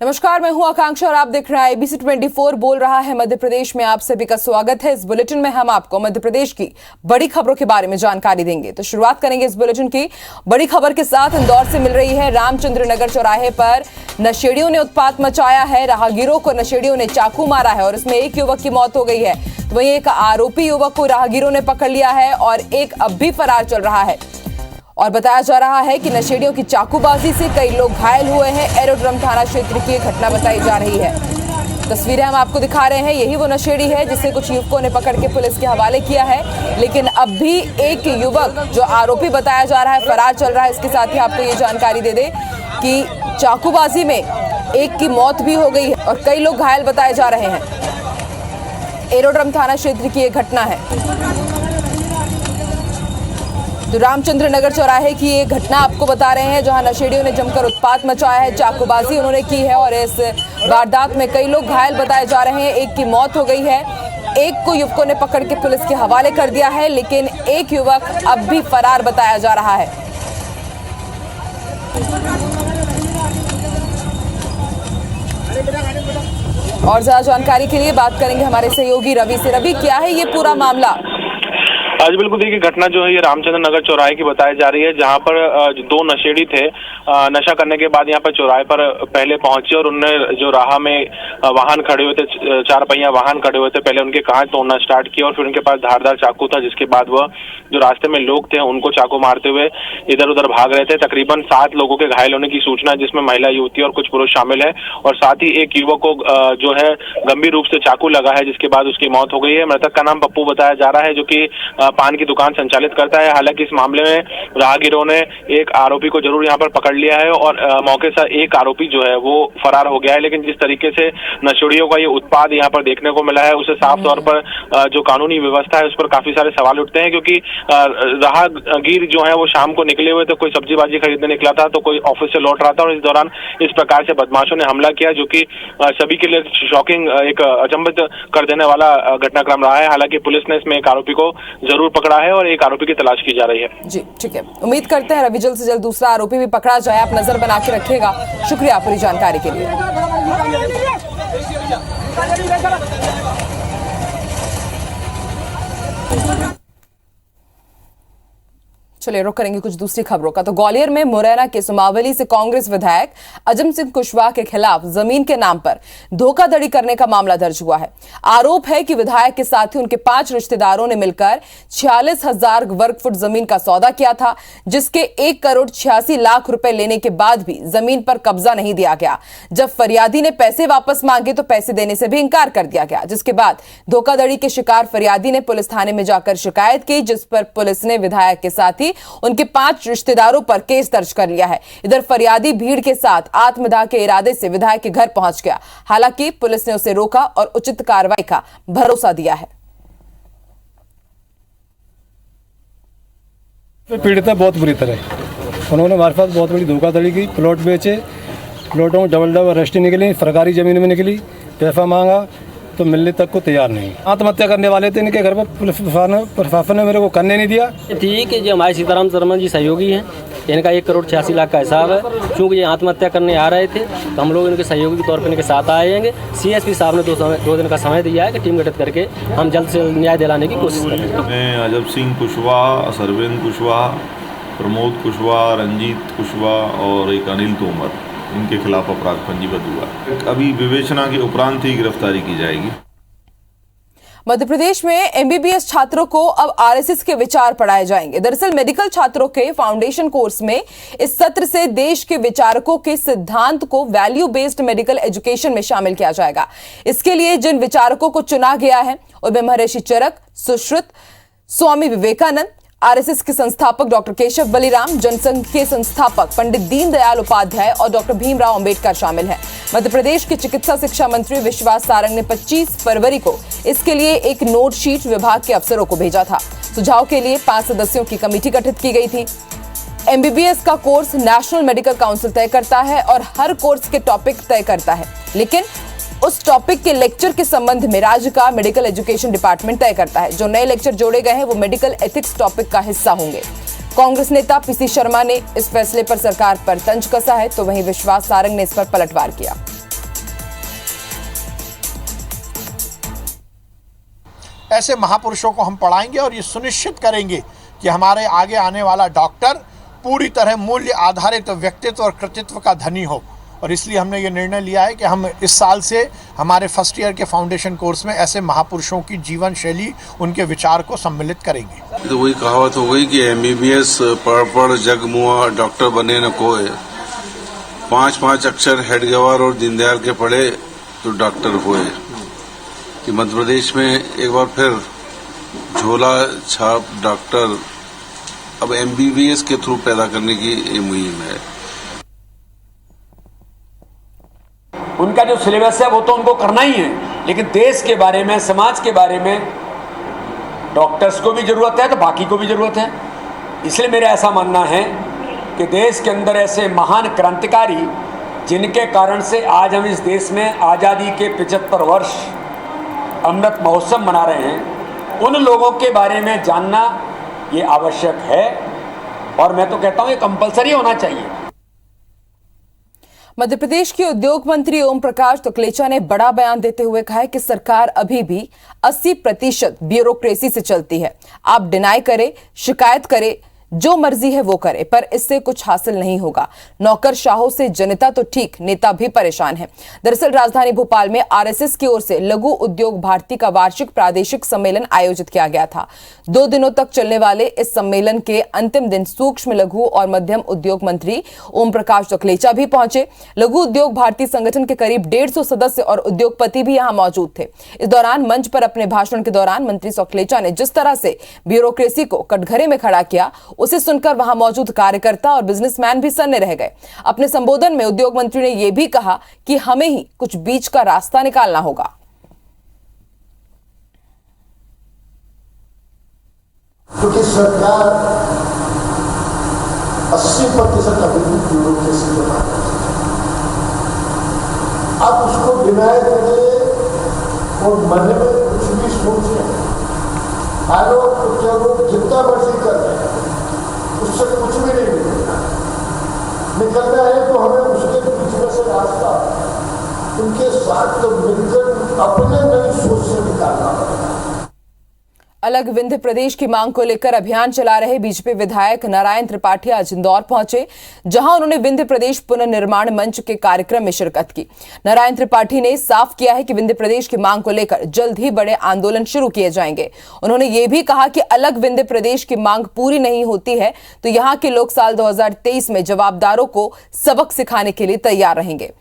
नमस्कार, मैं हूं आकांक्षा और आप देख रहे हैं एबीसी 24 बोल रहा है मध्य प्रदेश में। आप सभी का स्वागत है। इस बुलेटिन में हम आपको मध्य प्रदेश की बड़ी खबरों के बारे में जानकारी देंगे। तो शुरुआत करेंगे इस बुलेटिन की बड़ी खबर के साथ। इंदौर से मिल रही है। रामचंद्र नगर चौराहे पर नशेड़ियों ने उत्पात मचाया है। राहगीरों को नशेड़ियों ने चाकू मारा है और इसमें एक युवक की मौत हो गई है। तो वहीं एक आरोपी युवक को राहगीरों ने पकड़ लिया है और एक अब भी फरार चल रहा है। और बताया जा रहा है कि नशेड़ियों की चाकूबाजी से कई लोग घायल हुए हैं। एरोड्रम थाना क्षेत्र की घटना बताई जा रही है। तस्वीरें हम आपको दिखा रहे हैं। यही वो नशेड़ी है जिसे कुछ युवकों ने पकड़ के पुलिस के हवाले किया है, लेकिन अब भी एक युवक जो आरोपी बताया जा रहा है फरार चल रहा है। इसके साथ ही आपको ये जानकारी दे दें कि चाकूबाजी में एक की मौत भी हो गई है और कई लोग घायल बताए जा रहे हैं। एरोड्रम थाना क्षेत्र की एक घटना है। तो रामचंद्र नगर चौराहे की ये घटना आपको बता रहे हैं, जहां नशेड़ियों ने जमकर उत्पात मचाया है। चाकूबाजी उन्होंने की है और इस वारदात में कई लोग घायल बताए जा रहे हैं। एक की मौत हो गई है। एक को युवकों ने पकड़ के पुलिस के हवाले कर दिया है, लेकिन एक युवक अब भी फरार बताया जा रहा है। और ज्यादा जानकारी के लिए बात करेंगे हमारे सहयोगी रवि से। रवि, क्या है ये पूरा मामला? आज बिल्कुल देखिए, घटना जो है ये रामचंद्र नगर चौराहे की बताई जा रही है, जहां पर दो नशेड़ी थे। नशा करने के बाद यहाँ पर चौराहे पर पहले पहुंचे और उन्होंने जो राह में वाहन खड़े हुए थे, चार पहिया वाहन खड़े हुए थे, पहले उनके कांच तोड़ना स्टार्ट किया और फिर उनके पास धारदार चाकू था, जिसके बाद वह जो रास्ते में लोग थे उनको चाकू मारते हुए इधर उधर भाग रहे थे। तकरीबन 7 लोगों के घायल होने की सूचना, जिसमें महिला युवती और कुछ पुरुष शामिल है और साथ ही एक युवक को जो है गंभीर रूप से चाकू लगा है, जिसके बाद उसकी मौत हो गई है। मृतक का नाम पप्पू बताया जा रहा है, जो कि पान की दुकान संचालित करता है। हालांकि इस मामले में राहगीरों ने एक आरोपी को जरूर यहाँ पर पकड़ लिया है और मौके से एक आरोपी जो है वो फरार हो गया है। लेकिन जिस तरीके से नशेड़ियों का ये उत्पाद यहाँ पर देखने को मिला है, उसे साफ तौर पर जो कानूनी व्यवस्था है उस पर काफी सारे सवाल उठते हैं, क्योंकि राहगीर जो है वो शाम को निकले हुए थे, कोई सब्जी बाजी खरीदने निकला था तो कोई ऑफिस से लौट रहा था और इस दौरान इस प्रकार से बदमाशों ने हमला किया, जो कि सभी के लिए शॉकिंग, एक अचंभित कर देने वाला घटनाक्रम रहा है। हालांकि पुलिस ने इसमें एक आरोपी को जरूर पकड़ा है और एक आरोपी की तलाश की जा रही है। जी ठीक है, उम्मीद करते हैं रवि जल्द से जल्द दूसरा आरोपी भी पकड़ा जाए। आप नजर बना के रखिएगा। शुक्रिया पूरी जानकारी के लिए। चलिए रुक करेंगे कुछ दूसरी खबरों का। तो ग्वालियर में मुरैना के सुमावली से कांग्रेस विधायक अजम सिंह कुशवाहा के खिलाफ जमीन के नाम पर धोखाधड़ी करने का मामला दर्ज हुआ है। आरोप है कि विधायक के साथ ही उनके 5 रिश्तेदारों ने मिलकर 46,000 वर्ग फुट जमीन का सौदा किया था, जिसके 1 करोड़ 86 लाख रुपए लेने के बाद भी जमीन पर कब्जा नहीं दिया गया। जब फरियादी ने पैसे वापस मांगे तो पैसे देने से भी इंकार कर दिया गया, जिसके बाद धोखाधड़ी के शिकार फरियादी ने पुलिस थाने में जाकर शिकायत की, जिस पर पुलिस ने विधायक के साथ ही उनके 5 रिश्तेदारों पर केस दर्ज कर लिया है। इधर फरियादी भीड़ के साथ आत्मदाह के इरादे से विधायक के घर पहुंच गया। हालांकि पुलिस ने उसे रोका और उचित कार्रवाई का भरोसा दिया है। पीड़िता बहुत बुरी तरह उन्होंने हमारे पास बहुत बड़ी धोखाधड़ी की। प्लॉट बेचे, प्लॉटों में डबल डबल रजिस्ट्री निकली, सरकारी जमीन में निकली, पैसा मांगा तो मिलने तक को तैयार नहीं। आत्महत्या करने वाले थे, इनके घर पर पुलिस प्रशासन ने मेरे को करने नहीं दिया। ठीक है जी, हमारे सीताराम शर्मा जी सहयोगी हैं। इनका 1 करोड़ 86 लाख का हिसाब है। क्योंकि ये आत्महत्या करने आ रहे थे तो हम लोग इनके सहयोगी के तौर पर इनके साथ आएंगे। सीएसपी साहब ने 2 दिन का समय दिया है कि टीम गठित करके हम जल्द से जल्द न्याय दिलाने की कोशिश करेंगे। मैं अजब सिंह कुशवाहा, सरवेंद्र कुशवाहा, प्रमोद कुशवाहा, रंजीत कुशवाहा और एक अनिल तोमर, इनके खिलाफ अपराध पंजीबद्ध हुआ। अभी विवेचना के उपरांत ही गिरफ्तारी की जाएगी। मध्य प्रदेश में एमबीबीएस छात्रों को अब आरएसएस के विचार पढ़ाए जाएंगे। दरअसल मेडिकल छात्रों के फाउंडेशन कोर्स में इस सत्र से देश के विचारकों के सिद्धांत को वैल्यू बेस्ड मेडिकल एजुकेशन में शामिल किया जाएगा। इसके लिए जिन विचारकों को चुना गया है उनमें महर्षि चरक, सुश्रुत, स्वामी विवेकानंद, आरएसएस के संस्थापक डॉक्टर केशव बलिराम, जनसंघ के संस्थापक पंडित दीनदयाल उपाध्याय और डॉक्टर भीमराव अंबेडकर शामिल हैं। मध्य प्रदेश के चिकित्सा शिक्षा मंत्री विश्वास सारंग ने 25 फरवरी को इसके लिए एक नोट शीट विभाग के अफसरों को भेजा था। सुझाव के लिए 5 सदस्यों की कमेटी गठित की गई थी। एमबीबीएस का कोर्स नेशनल मेडिकल काउंसिल तय करता है और हर कोर्स के टॉपिक तय करता है, लेकिन उस टॉपिक के लेक्चर के संबंध में राज्य का मेडिकल एजुकेशन डिपार्टमेंट तय करता है। जो नए लेक्चर जोड़े गए हैं वो मेडिकल एथिक्स टॉपिक का हिस्सा होंगे। कांग्रेस नेता पीसी शर्मा ने इस फैसले पर सरकार पर तंज कसा है, तो वहीं विश्वास सारंग ने इस पर पलटवार किया। ऐसे महापुरुषों को हम पढ़ाएंगे और ये सुनिश्चित करेंगे कि हमारे आगे आने वाला डॉक्टर पूरी तरह मूल्य आधारित व्यक्तित्व और कृतित्व का धनी हो। और इसलिए हमने ये निर्णय लिया है कि हम इस साल से हमारे फर्स्ट ईयर के फाउंडेशन कोर्स में ऐसे महापुरुषों की जीवन शैली, उनके विचार को सम्मिलित करेंगे। तो वही कहावत हो गई कि MBBS पढ़ जग मुआ, डॉक्टर बने न कोई। 5 अक्षर हेडगेवार और दीनदयाल के पढ़े तो डॉक्टर हुए। कि मध्य प्रदेश में एक बार फिर झोला छाप डॉक्टर अब MBBS के थ्रू पैदा करने की ये मुहिम है। उनका जो सिलेबस है वो तो उनको करना ही है, लेकिन देश के बारे में, समाज के बारे में डॉक्टर्स को भी जरूरत है तो बाकी को भी जरूरत है। इसलिए मेरा ऐसा मानना है कि देश के अंदर ऐसे महान क्रांतिकारी जिनके कारण से आज हम इस देश में आज़ादी के 75 वर्ष अमृत महोत्सव मना रहे हैं, उन लोगों के बारे में जानना ये आवश्यक है और मैं तो कहता हूँ ये कंपलसरी होना चाहिए। मध्य प्रदेश के उद्योग मंत्री ओम प्रकाश तुकलेचा ने बड़ा बयान देते हुए कहा है कि सरकार अभी भी 80% ब्यूरोक्रेसी से चलती है। आप डिनाई करें, शिकायत करें, जो मर्जी है वो करे, पर इससे कुछ हासिल नहीं होगा। नौकरशाहों से जनता तो ठीक, नेता भी परेशान है। दरअसल राजधानी भोपाल में RSS की ओर से लघु उद्योग भारती का वार्षिक प्रादेशिक सम्मेलन आयोजित किया गया था। 2 दिनों तक चलने वाले इस सम्मेलन के अंतिम दिन सूक्ष्म, लघु और मध्यम उद्योग मंत्री ओम प्रकाश तुकलेचा भी पहुंचे। लघु उद्योग भारती संगठन के करीब 150 सदस्य और उद्योगपति भी यहां मौजूद थे। इस दौरान मंच पर अपने भाषण के दौरान मंत्री तुकलेचा ने जिस तरह से ब्यूरोक्रेसी को कटघरे में खड़ा किया, उसे सुनकर वहां मौजूद कार्यकर्ता और बिजनेसमैन भी सन्ने रह गए। अपने संबोधन में उद्योग मंत्री ने यह भी कहा कि हमें ही कुछ बीच का रास्ता निकालना होगा। क्योंकि सरकार 80% अभी ब्यूरोक्रेसी को मानती है। आप उसको डिनाई करिए और मन में कुछ भी सोचिए, आरोप जितना मर्जी कर रहे हैं, उससे कुछ भी नहीं निकलना है। तो हमें उसके बीच में से रास्ता उनके साथ तो मिलकर अपने नई सोच से निकालना पड़ेगा। अलग विंध्य प्रदेश की मांग को लेकर अभियान चला रहे बीजेपी विधायक नारायण त्रिपाठी आज इंदौर पहुंचे, जहां उन्होंने विंध्य प्रदेश पुनर्निर्माण मंच के कार्यक्रम में शिरकत की। नारायण त्रिपाठी ने साफ किया है कि विंध्य प्रदेश की मांग को लेकर जल्द ही बड़े आंदोलन शुरू किए जाएंगे। उन्होंने ये भी कहा कि अलग विंध्य प्रदेश की मांग पूरी नहीं होती है तो यहां के लोग साल 2023 में जवाबदारों को सबक सिखाने के लिए तैयार रहेंगे।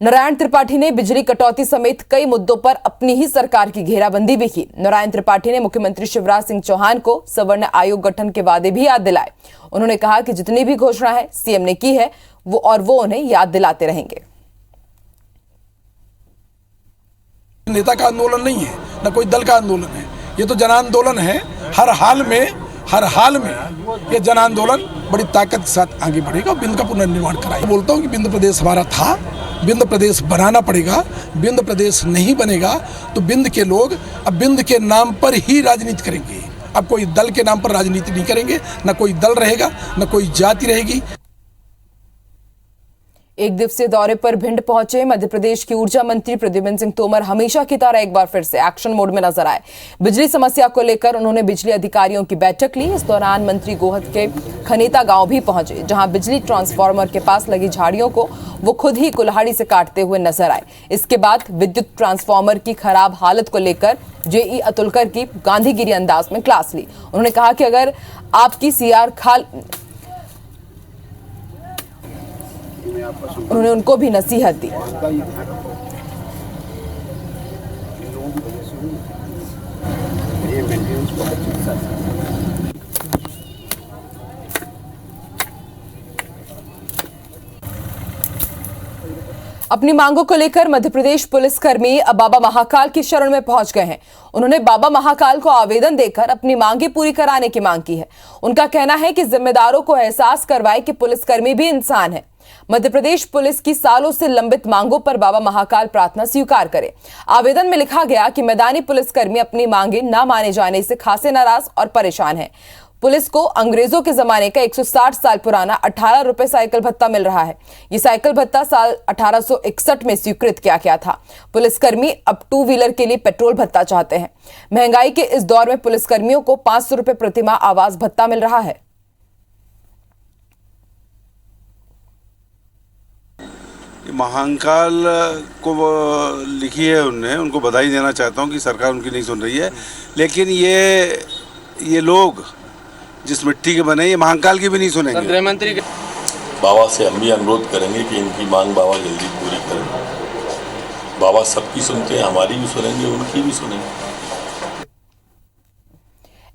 नारायण त्रिपाठी ने बिजली कटौती समेत कई मुद्दों पर अपनी ही सरकार की घेराबंदी भी की। नारायण त्रिपाठी ने मुख्यमंत्री शिवराज सिंह चौहान को सवर्ण आयोग गठन के वादे भी याद दिलाए। उन्होंने कहा कि जितनी भी घोषणा है सीएम ने की है वो उन्हें याद दिलाते रहेंगे। नेता का आंदोलन नहीं है, न कोई दल का आंदोलन है, ये तो जन आंदोलन है। हर हाल में ये जन आंदोलन बड़ी ताकत के साथ आगे बढ़ेगा और बिंद का पुनर्निर्माण कराएगा। बोलता हूँ कि बिंद प्रदेश हमारा था, बिंद प्रदेश बनाना पड़ेगा। बिंद प्रदेश नहीं बनेगा तो बिंद के लोग अब बिंद के नाम पर ही राजनीति करेंगे। अब कोई दल के नाम पर राजनीति नहीं करेंगे, न कोई दल रहेगा, न कोई जाति रहेगी। एक दिवसीय दौरे पर भिंड पहुंचे मध्य प्रदेश की ऊर्जा मंत्री प्रद्युम्न सिंह तोमर हमेशा की तरह एक बार फिर से एक्शन मोड में नजर आए। बिजली समस्या को लेकर उन्होंने बिजली अधिकारियों की बैठक ली। इस दौरान मंत्री गोहद के खनेता गांव भी पहुंचे, जहां बिजली ट्रांसफार्मर के पास लगी झाड़ियों को वो खुद ही कुल्हाड़ी से काटते हुए नजर आए। इसके बाद विद्युत ट्रांसफार्मर की खराब हालत को लेकर जेई अतुलकर की गांधीगिरी अंदाज में क्लास ली। उन्होंने कहा कि अगर आपकी सीआर खाल, उन्होंने उनको भी नसीहत दी। अपनी मांगों को लेकर मध्य प्रदेश पुलिसकर्मी अब बाबा महाकाल की शरण में पहुंच गए हैं। उन्होंने बाबा महाकाल को आवेदन देकर अपनी मांगे पूरी कराने की मांग की है। उनका कहना है कि जिम्मेदारों को एहसास करवाए कि पुलिसकर्मी भी इंसान है। मध्य प्रदेश पुलिस की सालों से लंबित मांगों पर बाबा महाकाल प्रार्थना स्वीकार करे। आवेदन में लिखा गया कि मैदानी पुलिसकर्मी अपनी मांगे न माने जाने से खासे नाराज और परेशान हैं। पुलिस को अंग्रेजों के जमाने का 160 साल पुराना 18 रुपए साइकिल भत्ता मिल रहा है। ये साइकिल भत्ता साल 1861 में स्वीकृत किया गया था। पुलिसकर्मी अब 2 व्हीलर के लिए पेट्रोल भत्ता चाहते हैं। महंगाई के इस दौर में पुलिसकर्मियों को 500 रुपए प्रतिमाह आवास भत्ता मिल रहा है। महाकाल को लिखी है उनने, उनको बधाई देना चाहता हूं कि सरकार उनकी नहीं सुन रही है, लेकिन ये लोग जिस मिट्टी के बने ये महाकाल की भी नहीं सुनेंगे। गृह मंत्री बाबा से हम भी अनुरोध करेंगे कि इनकी मांग बाबा जल्दी पूरी करें। बाबा सबकी सुनते हैं, हमारी भी सुनेंगे, उनकी भी सुनेंगे।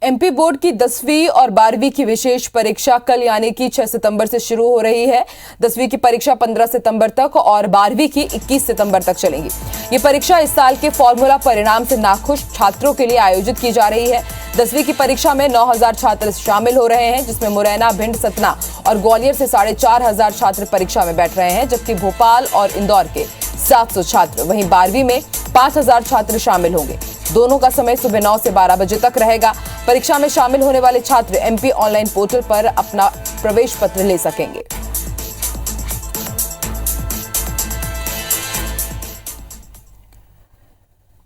एमपी बोर्ड की 10वीं और 12वीं की विशेष परीक्षा कल यानी कि 6 सितंबर से शुरू हो रही है। 10वीं की परीक्षा 15 सितंबर तक और 12वीं की 21 सितंबर तक चलेगी। ये परीक्षा इस साल के फॉर्मूला परिणाम से नाखुश छात्रों के लिए आयोजित की जा रही है। 10वीं की परीक्षा में 9000 छात्र शामिल हो रहे हैं, जिसमें मुरैना, भिंड, सतना और ग्वालियर से 4500 छात्र परीक्षा में बैठ रहे हैं, जबकि भोपाल और इंदौर के 700 छात्र। वहीं 12वीं में 5000 छात्र शामिल होंगे। दोनों का समय सुबह 9 से 12 बजे तक रहेगा। परीक्षा में शामिल होने वाले छात्र एमपी ऑनलाइन पोर्टल पर अपना प्रवेश पत्र ले सकेंगे।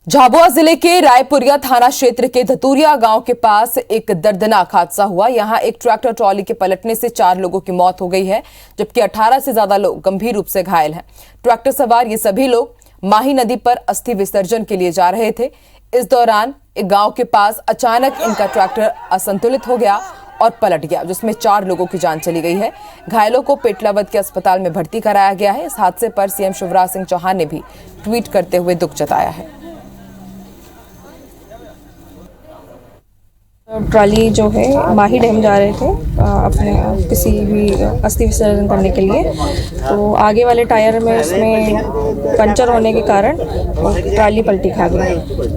झाबुआ जिले के रायपुरिया थाना क्षेत्र के धतूरिया गांव के पास एक दर्दनाक हादसा हुआ। यहां एक ट्रैक्टर ट्रॉली के पलटने से 4 लोगों की मौत हो गई है, जबकि 18 से ज्यादा लोग गंभीर रूप से घायल हैं। ट्रैक्टर सवार ये सभी लोग माही नदी पर अस्थि विसर्जन के लिए जा रहे थे। इस दौरान एक गांव के पास अचानक इनका ट्रैक्टर असंतुलित हो गया और पलट गया, जिसमें 4 लोगों की जान चली गई है। घायलों को पेटलावद के अस्पताल में भर्ती कराया गया है। इस हादसे पर सीएम शिवराज सिंह चौहान ने भी ट्वीट करते हुए दुख जताया है। ट्रॉली जो है माही डैम जा रहे थे अपने किसी भी अस्थि विसर्जन करने के लिए, तो आगे वाले टायर में उसमें पंचर होने के कारण ट्रॉली पलटी खा गई,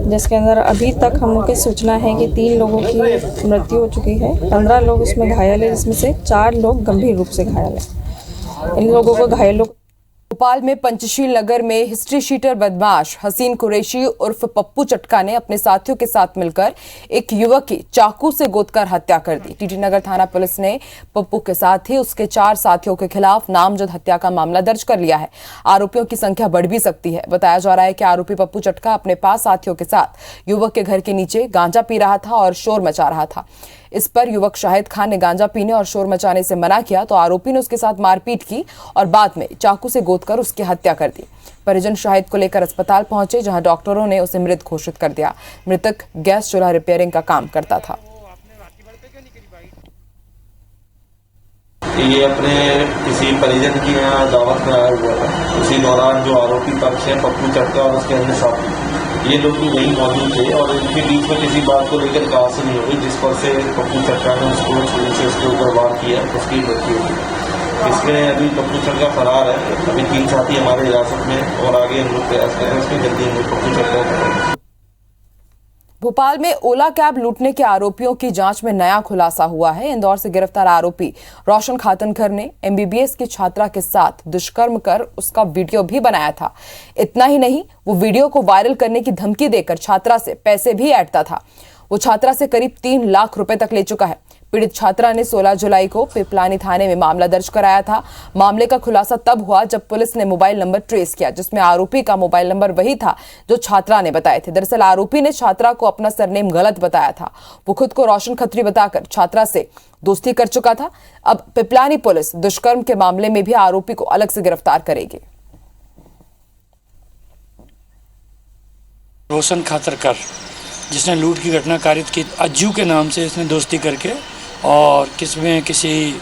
जिसके अंदर अभी तक हम लोग की सूचना है कि 3 लोगों की मृत्यु हो चुकी है। 15 लोग इसमें घायल है, जिसमें से 4 लोग गंभीर रूप से घायल है। इन लोगों को घायलों भोपाल में पंचशील नगर में हिस्ट्री शीटर बदमाश हसीन कुरैशी उर्फ पप्पू चटका ने अपने साथियों के साथ मिलकर एक युवक की चाकू से गोदकर हत्या कर दी। टीटी नगर थाना पुलिस ने पप्पू के साथ ही उसके 4 साथियों के खिलाफ नामजद हत्या का मामला दर्ज कर लिया है। आरोपियों की संख्या बढ़ भी सकती है। बताया जा रहा है कि आरोपी पप्पू चटका अपने 5 साथियों के साथ युवक के घर के नीचे गांजा पी रहा था और शोर मचा रहा था। इस पर युवक शाहिद खान ने गांजा पीने और शोर मचाने से मना किया, तो आरोपी ने उसके साथ मारपीट की और बाद में चाकू से गोदकर उसकी हत्या कर दी। परिजन शाहिद को लेकर अस्पताल पहुंचे, जहां डॉक्टरों ने उसे मृत घोषित कर दिया। मृतक गैस चूल्हा रिपेयरिंग का काम करता था। ये अपने किसी परिजन की यहाँ दावत में आया हुआ था। उसी दौरान जो आरोपी पक्ष है पप्पू चटका और उसके अन्य साथी, ये लोग भी वहीं मौजूद थे और इनके बीच में किसी बात को लेकर कहासुनी नहीं हुई, जिस पर से पप्पू चटका ने उसको छुरी से उसके ऊपर वार किया, उसकी मृत्यु हुई। इसमें अभी पप्पू चटका फरार है। अभी 3 साथी हमारे हिरासत में और आगे हम लोग प्रयास कर रहे हैं उसमें जल्दी हम लोग पप्पू चटका। भोपाल में ओला कैब लूटने के आरोपियों की जांच में नया खुलासा हुआ है। इंदौर से गिरफ्तार आरोपी रोशन खातनकर ने एमबीबीएस की छात्रा के साथ दुष्कर्म कर उसका वीडियो भी बनाया था। इतना ही नहीं, वो वीडियो को वायरल करने की धमकी देकर छात्रा से पैसे भी ऐंठता था। वो छात्रा से करीब 3 लाख रुपए तक ले चुका है। पीड़ित छात्रा ने 16 जुलाई को पिपलानी थाने में मामला दर्ज कराया था। मामले का खुलासा तब हुआ जब पुलिस ने मोबाइल नंबर ट्रेस किया, जिसमें आरोपी का मोबाइल नंबर वही था जो छात्रा ने बताए थे। दरअसल आरोपी ने छात्रा को अपना सरनेम गलत बताया था। वो खुद को रोशन खत्री बताकर छात्रा से दोस्ती कर चुका था। अब पिपलानी पुलिस दुष्कर्म के मामले में भी आरोपी को अलग से गिरफ्तार करेगी। रोशन खातरकर, जिसने लूट की घटना कारित की, अज्जू के नाम से इसने दोस्ती करके और किसी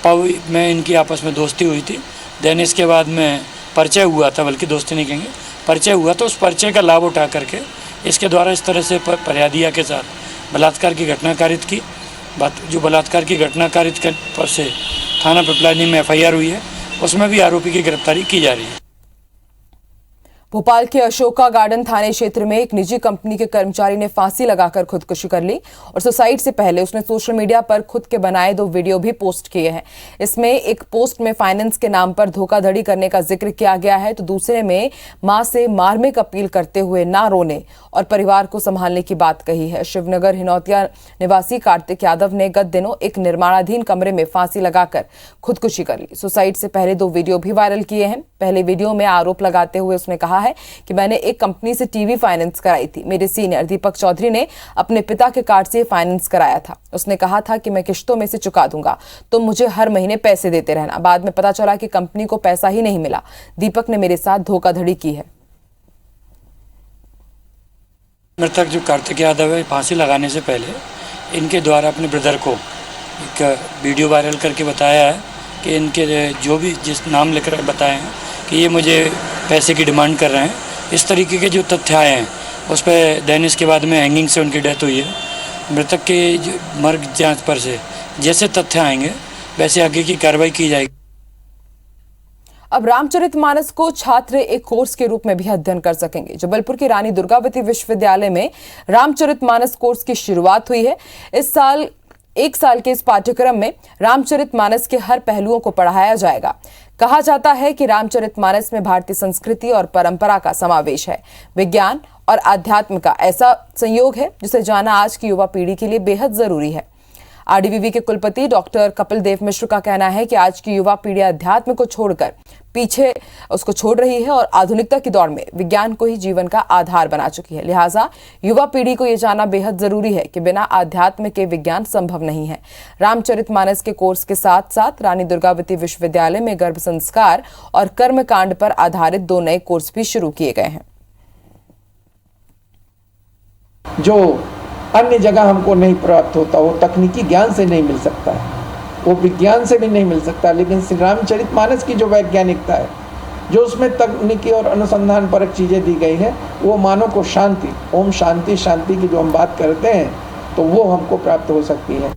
पब में इनकी आपस में दोस्ती हुई थी। देन इसके बाद में परिचय हुआ था, बल्कि दोस्ती नहीं कहेंगे, परिचय हुआ, तो उस परिचय का लाभ उठा करके इसके द्वारा इस तरह से फरियादिया के साथ बलात्कार की घटना कारित की। जो बलात्कार की घटना कारित कर पर से थाना पिपलानी में FIR हुई है, उसमें भी आरोपी की गिरफ्तारी की जा रही है। भोपाल के अशोका गार्डन थाने क्षेत्र में एक निजी कंपनी के कर्मचारी ने फांसी लगाकर खुदकुशी कर ली और सुसाइड से पहले उसने सोशल मीडिया पर खुद के बनाए 2 वीडियो भी पोस्ट किए हैं। इसमें एक पोस्ट में फाइनेंस के नाम पर धोखाधड़ी करने का जिक्र किया गया है, तो दूसरे में मां से मार्मिक अपील करते हुए ना रोने और परिवार को संभालने की बात कही है। शिवनगर हिनौतिया निवासी कार्तिक यादव ने गत दिनों एक निर्माणाधीन कमरे में फांसी लगाकर खुदकुशी कर ली। सुसाइड से पहले 2 वीडियो भी वायरल किए हैं। पहले वीडियो में आरोप लगाते हुए उसने कहा है कि मैंने एक कंपनी से टीवी फाइनेंस कराई थी। मेरे सीनियर दीपक चौधरी ने अपने पिता के कार्ड से फाइनेंस कराया था। उसने कहा था कि मैं किश्तों में से चुका दूंगा, तुम मुझे हर महीने पैसे देते रहना। बाद में पता चला कि कंपनी को पैसा ही नहीं मिला। दीपक ने मेरे साथ धोखाधड़ी की है। मृतक जो कार्तिक यादव है, फांसी लगाने से पहले इनके द्वारा अपने ब्रदर को एक वीडियो वायरल करके बताया है कि इनके जो भी जिस नाम लेकर बताए हैं कि ये मुझे पैसे की डिमांड कर रहे हैं। इस तरीके के जो तथ्य आए हैं उस पर देन इसके बाद में हैंगिंग से उनकी डेथ हुई है। मृतक के मर्ग जांच पर से जैसे तथ्य आएंगे वैसे आगे की कार्रवाई की जाएगी। अब रामचरितमानस को छात्र एक कोर्स के रूप में भी अध्ययन कर सकेंगे। जबलपुर की रानी दुर्गावती विश्वविद्यालय में रामचरितमानस कोर्स की शुरुआत हुई है। इस साल 1 साल के इस पाठ्यक्रम में रामचरितमानस के हर पहलुओं को पढ़ाया जाएगा। कहा जाता है कि रामचरितमानस में भारतीय संस्कृति और परंपरा का समावेश है। विज्ञान और आध्यात्म का ऐसा संयोग है जिसे जानना आज की युवा पीढ़ी के लिए बेहद जरूरी है। आरडीवीवी के कुलपति डॉक्टर कपिल देव मिश्र का कहना है कि आज की युवा पीढ़ी अध्यात्म को छोड़कर पीछे उसको छोड़ रही है और आधुनिकता की दौड़ में विज्ञान को ही जीवन का आधार बना चुकी है। लिहाजा युवा पीढ़ी को यह जानना बेहद जरूरी है कि बिना आध्यात्म के विज्ञान संभव नहीं है। रामचरितमानस के कोर्स के साथ साथ रानी दुर्गावती विश्वविद्यालय में गर्भ संस्कार और कर्मकांड पर आधारित 2 नए कोर्स भी शुरू किए गए हैं। जो अन्य जगह हमको नहीं प्राप्त होता, वो तकनीकी ज्ञान से नहीं मिल सकता है, वो विज्ञान से भी नहीं मिल सकता। लेकिन श्री रामचरितमानस की जो वैज्ञानिकता है, जो उसमें तकनीकी और अनुसंधान परक चीज़ें दी गई हैं, वो मानव को शांति, ओम शांति शांति की जो हम बात करते हैं, तो वो हमको प्राप्त हो सकती है।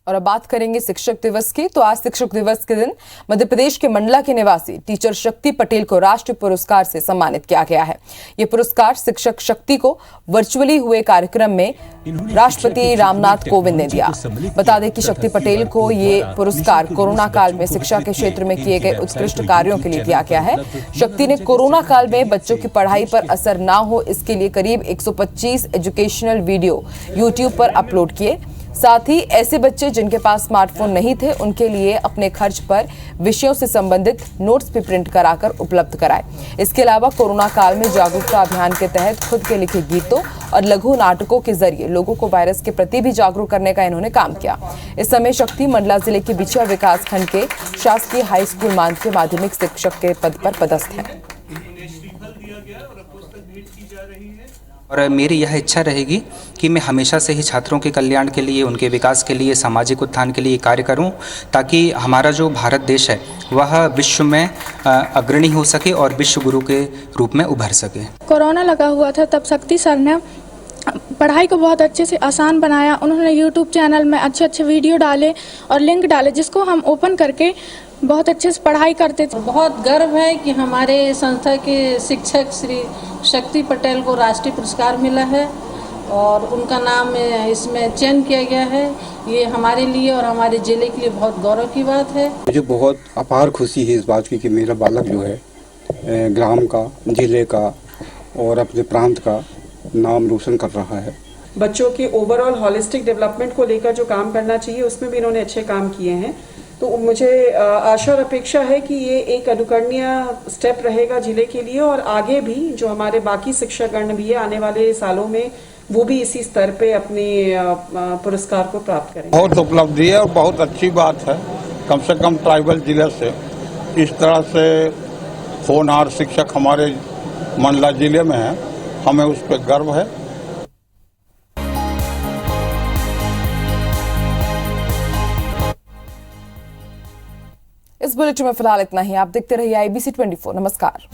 और अब बात करेंगे शिक्षक दिवस की। तो आज शिक्षक दिवस के दिन मध्य प्रदेश के मंडला के निवासी टीचर शक्ति पटेल को राष्ट्रीय पुरस्कार से सम्मानित किया गया है। ये पुरस्कार शिक्षक शक्ति को वर्चुअली हुए कार्यक्रम में राष्ट्रपति रामनाथ कोविंद ने दिया। बता दें कि शक्ति पटेल को ये पुरस्कार कोरोना काल में शिक्षा के क्षेत्र में किए गए उत्कृष्ट कार्यों के लिए दिया गया है। शक्ति ने कोरोना काल में बच्चों की पढ़ाई पर असर ना हो, इसके लिए करीब 125 एजुकेशनल वीडियो यूट्यूब पर अपलोड किए। साथ ही ऐसे बच्चे जिनके पास स्मार्टफोन नहीं थे, उनके लिए अपने खर्च पर विषयों से संबंधित नोट्स भी प्रिंट कराकर उपलब्ध कराए। इसके अलावा कोरोना काल में जागरूकता अभियान के तहत खुद के लिखे गीतों और लघु नाटकों के जरिए लोगों को वायरस के प्रति भी जागरूक करने का इन्होंने काम किया। इस समय शक्ति मंडला जिले के बिछिया विकास खंड के शासकीय हाई स्कूल मांद के माध्यमिक शिक्षक के पद पर पदस्थ है। और मेरी यह इच्छा रहेगी कि मैं हमेशा से ही छात्रों के कल्याण के लिए, उनके विकास के लिए, सामाजिक उत्थान के लिए कार्य करूं, ताकि हमारा जो भारत देश है वह विश्व में अग्रणी हो सके और विश्व गुरु के रूप में उभर सके। कोरोना लगा हुआ था, तब शक्ति सर ने पढ़ाई को बहुत अच्छे से आसान बनाया। उन्होंने यूट्यूब चैनल में अच्छे वीडियो डाले और लिंक डाले, जिसको हम ओपन करके बहुत अच्छे से पढ़ाई करते थे। बहुत गर्व है कि हमारे संस्था के शिक्षक श्री शक्ति पटेल को राष्ट्रीय पुरस्कार मिला है और उनका नाम इसमें चयन किया गया है। ये हमारे लिए और हमारे जिले के लिए बहुत गौरव की बात है। मुझे बहुत अपार खुशी है इस बात की कि मेरा बालक जो है ग्राम का, जिले का और अपने प्रांत का नाम रोशन कर रहा है। बच्चों के ओवरऑल हॉलिस्टिक डेवलपमेंट को लेकर जो काम करना चाहिए उसमें भी इन्होंने अच्छे काम किए हैं। तो मुझे आशा और अपेक्षा है कि ये एक अनुकरणीय स्टेप रहेगा जिले के लिए और आगे भी जो हमारे बाकी शिक्षकगण भी है आने वाले सालों में वो भी इसी स्तर पे अपने पुरस्कार को प्राप्त करें। बहुत उपलब्धि है और बहुत अच्छी बात है। कम से कम ट्राइबल जिले से इस तरह से होनहार शिक्षक हमारे मंडला जिले में है, हमें उस पर गर्व है। इस बुलेटिन में फिलहाल इतना ही। आप देखते रहिए IBC 24। नमस्कार।